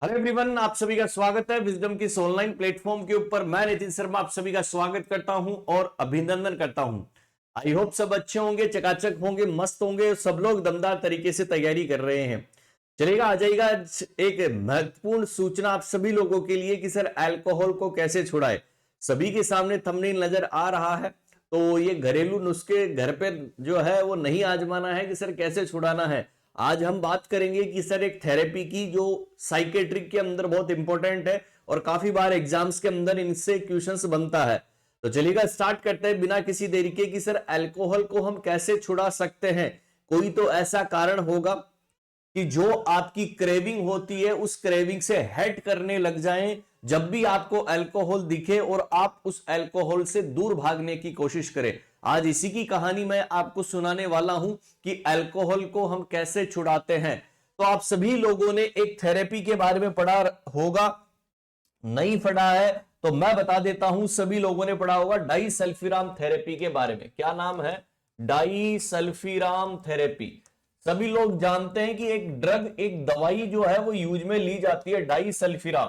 Hello everyone, आप सभी का स्वागत है विजडम की इस ऑनलाइन प्लेटफॉर्म के ऊपर। मैं नितिन शर्मा आप सभी का स्वागत करता हूं और अभिनंदन करता हूं। आई होप सब अच्छे होंगे, चकाचक होंगे, मस्त होंगे। सब लोग दमदार तरीके से तैयारी कर रहे हैं। चलेगा, आ जाएगा एक महत्वपूर्ण सूचना आप सभी लोगों के लिए कि सर अल्कोहल को कैसे छुड़ाए। सभी के सामने थंबनेल नजर आ रहा है, तो ये घरेलू नुस्खे घर पे जो है वो नहीं आजमाना है कि सर कैसे छुड़ाना है। आज हम बात करेंगे कि सर एक थेरेपी की जो साइकेट्रिक के अंदर बहुत इंपॉर्टेंट है और काफी बार एग्जाम्स के अंदर इनसे क्वेश्चंस बनता है। तो चलिएगा, स्टार्ट करते हैं बिना किसी देरी के कि सर अल्कोहल को हम कैसे छुड़ा सकते हैं। कोई तो ऐसा कारण होगा कि जो आपकी क्रेविंग होती है उस क्रेविंग से हेट करने लग जाएं जब भी आपको अल्कोहल दिखे और आप उस अल्कोहल से दूर भागने की कोशिश करें। आज इसी की कहानी मैं आपको सुनाने वाला हूं कि अल्कोहल को हम कैसे छुड़ाते हैं। तो आप सभी लोगों ने एक थेरेपी के बारे में पढ़ा होगा, नहीं पढ़ा है तो मैं बता देता हूं। सभी लोगों ने पढ़ा होगा डाइसल्फीराम थेरेपी के बारे में। क्या नाम है? डाइसल्फीराम थेरेपी। सभी लोग जानते हैं कि एक ड्रग, एक दवाई जो है वो यूज में ली जाती है, डाइसल्फीराम।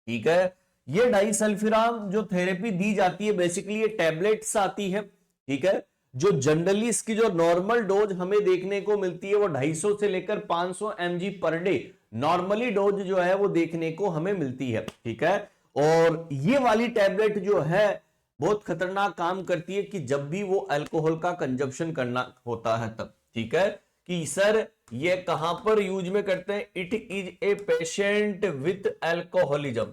ठीक है, ये डाइसल्फीराम जो थेरेपी दी जाती है बेसिकली ये टैबलेट्स आती है। ठीक है, जो जनरली इसकी जो नॉर्मल डोज हमें देखने को मिलती है वो 250 से लेकर 500 mg per day normally dose जो है वो देखने को हमें मिलती है। ठीक है, और ये वाली टैबलेट जो है बहुत खतरनाक काम करती है कि जब भी वो अल्कोहल का कंजप्शन करना होता है तब। ठीक है, कि सर ये कहां पर यूज में करते हैं? It is a patient with alcoholism.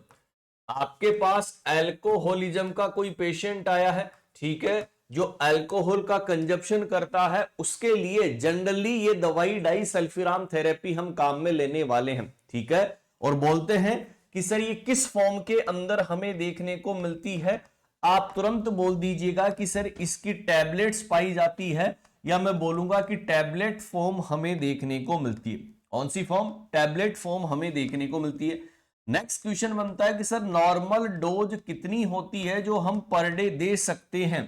आपके पास अल्कोहलिज्म का कोई पेशेंट आया है, ठीक है, जो अल्कोहल का कंजप्शन करता है, उसके लिए जनरली ये दवाई डाइसल्फीराम थेरेपी हम काम में लेने वाले हैं। ठीक है, और बोलते हैं कि सर ये किस फॉर्म के अंदर हमें देखने को मिलती है। आप तुरंत बोल दीजिएगा कि सर इसकी टैबलेट्स पाई जाती है, या मैं बोलूंगा कि टैबलेट फॉर्म हमें देखने को मिलती है। कौन सी फॉर्म? टैबलेट फॉर्म हमें देखने को मिलती है। नेक्स्ट क्वेश्चन बनता है कि सर नॉर्मल डोज कितनी होती है जो हम पर डे दे सकते हैं?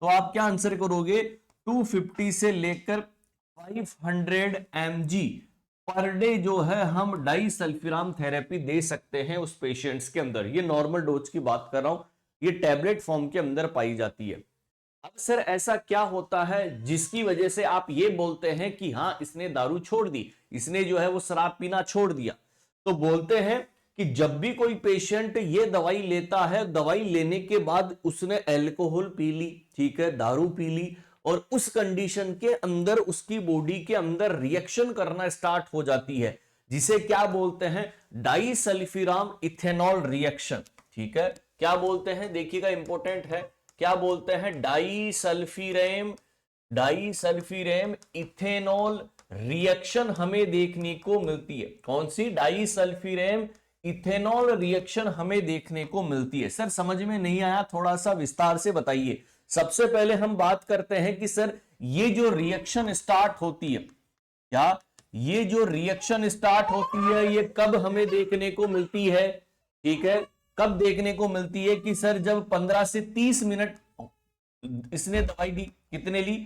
तो आप क्या आंसर करोगे? 250 से लेकर 500 mg पर डे जो है हम डाइसल्फीराम थेरेपी दे सकते हैं उस पेशेंट्स के अंदर। ये नॉर्मल डोज की बात कर रहा हूं, ये टैबलेट फॉर्म के अंदर पाई जाती है। अब सर ऐसा क्या होता है जिसकी वजह से आप ये बोलते हैं कि हाँ इसने दारू छोड़ दी, इसने जो है वो शराब पीना छोड़ दिया? तो बोलते हैं कि जब भी कोई पेशेंट ये दवाई लेता है, दवाई लेने के बाद उसने अल्कोहल पी ली, ठीक है, दारू पी ली, और उस कंडीशन के अंदर उसकी बॉडी के अंदर रिएक्शन करना स्टार्ट हो जाती है, जिसे क्या बोलते हैं? डाइसल्फीराम इथेनॉल रिएक्शन। ठीक है, क्या बोलते हैं? देखिएगा, इंपॉर्टेंट है। क्या बोलते हैं? डाइसल्फीरेम इथेनॉल रिएक्शन हमें देखने को मिलती है। कौन सी? डाइसल्फीरेम इथेनॉल रिएक्शन हमें देखने को मिलती है। सर समझ में नहीं आया, थोड़ा सा विस्तार से बताइए। सबसे पहले हम बात करते हैं कि सर ये जो रिएक्शन स्टार्ट होती है, क्या ये जो रिएक्शन स्टार्ट होती है ये कब हमें देखने को मिलती है? ठीक है, कब देखने को मिलती है? कि सर जब 15 से 30 मिनट इसने दवाई ली, कितने ली?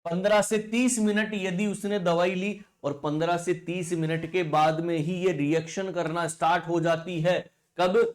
15 से 30 मिनट यदि उसने दवाई ली और 15 से 30 मिनट के बाद में ही ये रिएक्शन करना स्टार्ट हो जाती है। कब?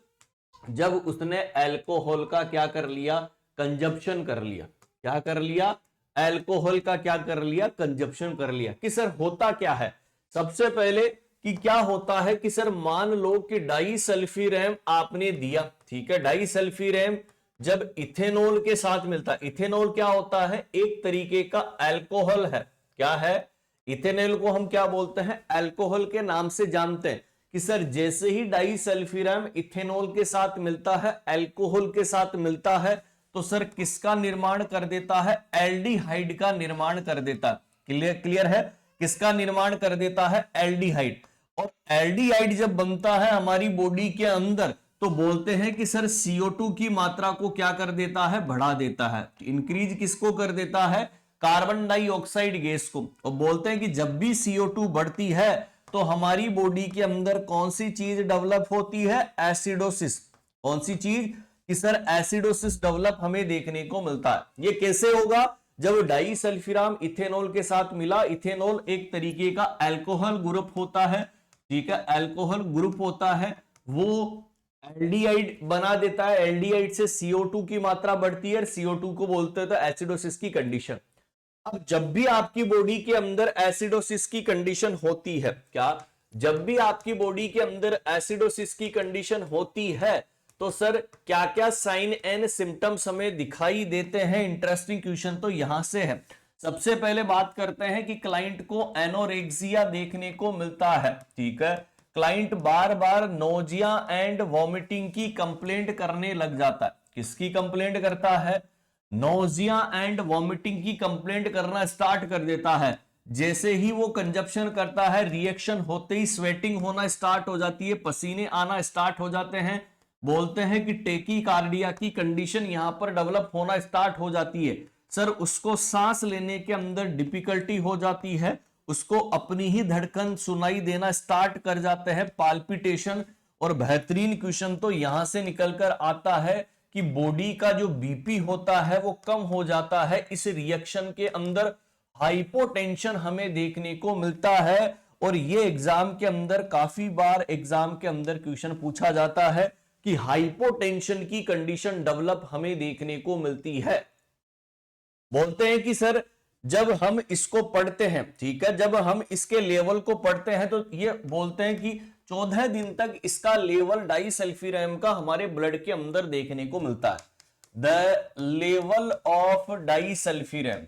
जब उसने अल्कोहल का क्या कर लिया? कंजप्शन कर लिया। क्या कर लिया? अल्कोहल का क्या कर लिया? कंजप्शन कर लिया। कि सर होता क्या है? सबसे पहले कि क्या होता है कि सर मान लो कि डाइसल्फीरेम आपने दिया, ठीक है, डाइसल्फीरेम जब इथेनॉल के साथ मिलता है, इथेनॉल क्या होता है? एक तरीके का अल्कोहल है। क्या है? इथेनॉल को हम क्या बोलते हैं? अल्कोहल के नाम से जानते हैं। कि सर जैसे ही डाइसल्फीरेम इथेनॉल के साथ मिलता है, अल्कोहल के साथ मिलता है, तो सर किसका निर्माण कर देता है? एल्डिहाइड का निर्माण कर देता है। क्लियर है? किसका निर्माण कर देता है? एल्डिहाइड। और एल्डिहाइड जब बनता है हमारी बॉडी के अंदर, तो बोलते हैं कि सर CO2 की मात्रा को क्या कर देता है? बढ़ा देता है। इंक्रीज किसको कर देता है? कार्बन डाइऑक्साइड गैस को। और बोलते हैं कि जब भी CO2 बढ़ती है तो हमारी बॉडी के अंदर कौन सी चीज डेवलप होती है? एसिडोसिस। कौन सी चीज? कि सर एसिडोसिस डेवलप हमें देखने को मिलता है। ये कैसे होगा? जब डाइसल्फीराम इथेनॉल के साथ मिला, इथेनॉल एक तरीके का अल्कोहल ग्रुप होता है, ठीक है, अल्कोहल ग्रुप होता है वो एल्डिहाइड बना देता है, एल्डिहाइड से CO2 की मात्रा बढ़ती है, CO2 को बोलते हैं तो एसिडोसिस की कंडीशन। अब जब भी आपकी बॉडी के अंदर एसिडोसिस की कंडीशन होती है, क्या जब भी आपकी बॉडी के अंदर एसिडोसिस की कंडीशन होती है तो सर क्या क्या साइन एंड सिम्टम्स हमें दिखाई देते हैं? इंटरेस्टिंग क्वेश्चन तो यहां से है। सबसे पहले बात करते हैं कि क्लाइंट को एनोरेक्सिया देखने को मिलता है, ठीक है, client bar bar nausea and vomiting की कंप्लेंट करने लग जाता है। किसकी कंप्लेंट करता है? नोजिया एंड वॉमिटिंग की कंप्लेंट करना स्टार्ट कर देता है। जैसे ही वो कंजप्शन करता है, रिएक्शन होते ही स्वेटिंग होना स्टार्ट हो जाती है, पसीने आना स्टार्ट हो जाते हैं, बोलते हैं कि टेकीकार्डिया की कंडीशन यहां पर डेवलप होना स्टार्ट हो जाती है। सर उसको सांस लेने के अंदर डिफिकल्टी हो जाती है, उसको अपनी ही धड़कन सुनाई देना स्टार्ट कर जाते हैं, पाल्पिटेशन। और बेहतरीन क्वेश्चन तो यहां से निकलकर आता है कि बॉडी का जो बीपी होता है वो कम हो जाता है। इस रिएक्शन के अंदर हाइपोटेंशन हमें देखने को मिलता है। और ये एग्जाम के अंदर काफी बार एग्जाम के अंदर क्वेश्चन पूछा जाता है कि हाइपोटेंशन की कंडीशन डेवलप हमें देखने को मिलती है। बोलते हैं कि सर जब हम इसको पढ़ते हैं, ठीक है, जब हम इसके लेवल को पढ़ते हैं तो ये बोलते हैं कि 14 दिन तक इसका लेवल डाइसल्फिरम का हमारे ब्लड के अंदर देखने को मिलता है। द लेवल ऑफ डाइसल्फिरम,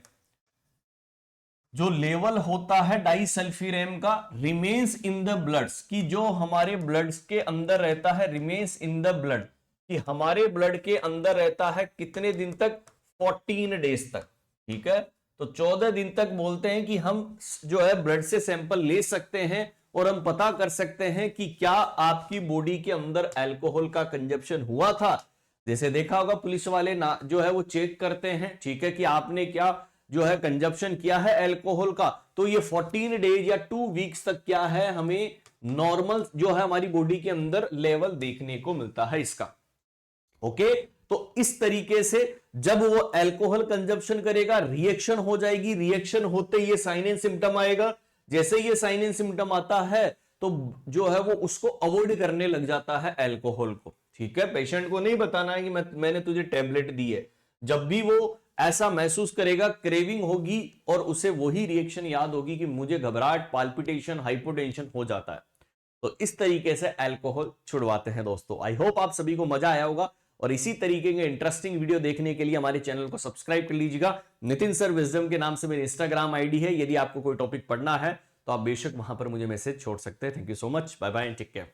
जो लेवल होता है डाइसल्फिरम का, रिमेन्स इन द ब्लड्स, की जो हमारे ब्लड्स के अंदर रहता है, रिमेन्स इन द ब्लड, कि हमारे ब्लड के अंदर रहता है कितने दिन तक? 14 डेज तक, ठीक है। तो 14 दिन तक बोलते हैं कि हम जो है ब्लड से सैंपल ले सकते हैं और हम पता कर सकते हैं कि क्या आपकी बॉडी के अंदर अल्कोहल का कंजप्शन हुआ था। जैसे देखा होगा पुलिस वाले ना जो है वो चेक करते हैं, ठीक है, कि आपने क्या जो है कंजप्शन किया है अल्कोहल का। तो ये 14 डेज या 2 वीक्स तक क्या है, हमें नॉर्मल जो है हमारी बॉडी के अंदर लेवल देखने को मिलता है इसका। ओके, तो इस तरीके से जब वो अल्कोहल कंजप्शन करेगा, रिएक्शन हो जाएगी, रिएक्शन होते ये साइन एंड सिम्टम आएगा। जैसे ये साइन एंड सिम्टम आता है तो जो है वो उसको अवॉइड करने लग जाता है अल्कोहल को, ठीक है। पेशेंट को नहीं बताना है कि मैंने तुझे टेबलेट दी है। जब भी वो ऐसा महसूस करेगा, क्रेविंग होगी और उसे वही रिएक्शन याद होगी कि मुझे घबराहट, पाल्पिटेशन, हाइपोटेंशन हो जाता है। तो इस तरीके से अल्कोहल छुड़वाते हैं दोस्तों। आई होप आप सभी को मजा आया होगा और इसी तरीके के इंटरेस्टिंग वीडियो देखने के लिए हमारे चैनल को सब्सक्राइब कर लीजिएगा। नितिन सर विजडम के नाम से मेरी इंस्टाग्राम आईडी है। यदि आपको कोई टॉपिक पढ़ना है तो आप बेशक वहां पर मुझे मैसेज छोड़ सकते हैं। Thank you so much, bye bye, take care.